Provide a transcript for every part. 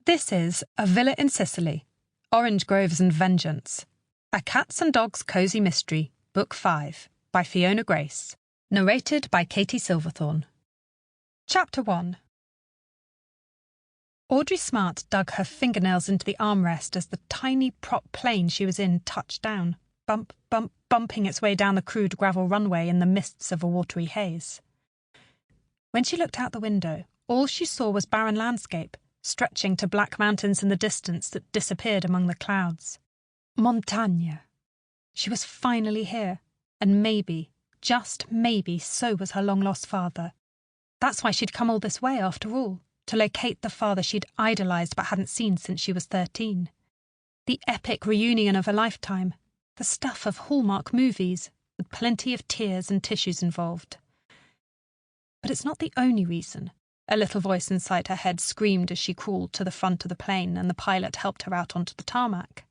This is A Villa in Sicily, Orange Groves and Vengeance, a Cats and Dogs Cozy Mystery, Book 5, by Fiona Grace, narrated by Katie Silverthorne. Chapter 1. Audrey Smart dug her fingernails into the armrest as the tiny prop plane she was in touched down, bumping its way down the crude gravel runway in the mists of a watery haze. When she looked out the window, all she saw was barren landscape, stretching to black mountains in the distance that disappeared among the clouds. Montagne. She was finally here, and maybe, just maybe, so was her long-lost father. That's why she'd come all this way after all, to locate the father she'd idolised but hadn't seen since she was 13. The epic reunion of a lifetime, the stuff of Hallmark movies, with plenty of tears and tissues involved. But it's not the only reason. A little voice inside her head screamed as she crawled to the front of the plane and the pilot helped her out onto the tarmac.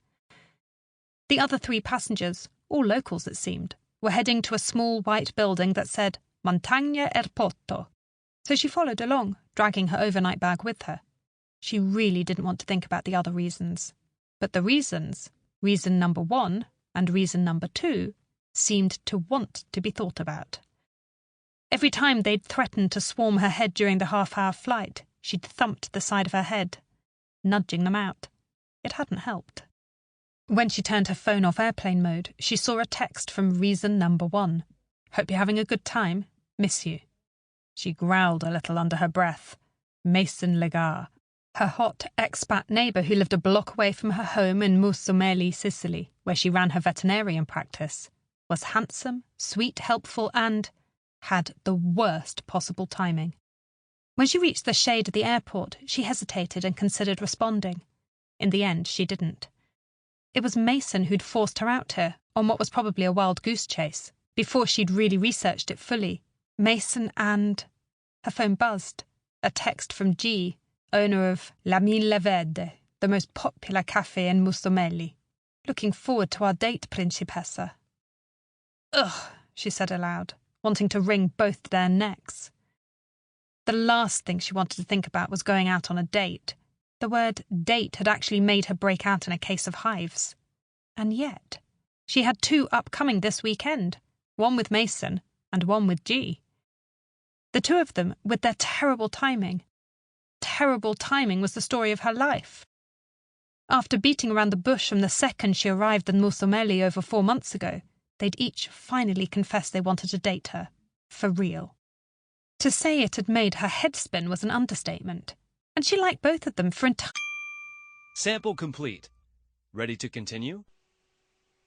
The other 3 passengers, all locals it seemed, were heading to a small white building that said Montagne Airporto. So she followed along, dragging her overnight bag with her. She really didn't want to think about the other reasons. But the reasons, reason number 1 and reason number 2, seemed to want to be thought about. Every time they'd threatened to swarm her head during the half-hour flight, she'd thumped the side of her head, nudging them out. It hadn't helped. When she turned her phone off airplane mode, she saw a text from reason number 1. Hope you're having a good time. Miss you. She growled a little under her breath. Mason Legar, her hot expat neighbour who lived a block away from her home in Musumeli, Sicily, where she ran her veterinarian practice, was handsome, sweet, helpful, and had the worst possible timing. When she reached the shade of the airport, she hesitated and considered responding. In the end, she didn't. It was Mason who'd forced her out here, on what was probably a wild goose chase, before she'd really researched it fully. Mason and... Her phone buzzed. A text from G, owner of La Mille Verde, the most popular cafe in Musumeli. Looking forward to our date, Principessa. Ugh, she said aloud, wanting to wring both their necks. The last thing she wanted to think about was going out on a date. The word date had actually made her break out in a case of hives. And yet, she had 2 upcoming this weekend, one with Mason and one with G. The 2 of them with their terrible timing. Terrible timing was the story of her life. After beating around the bush from the second she arrived in Musumeli over 4 months ago, they'd each finally confessed they wanted to date her. For real. To say it had made her head spin was an understatement. And she liked both of them for Sample complete. Ready to continue?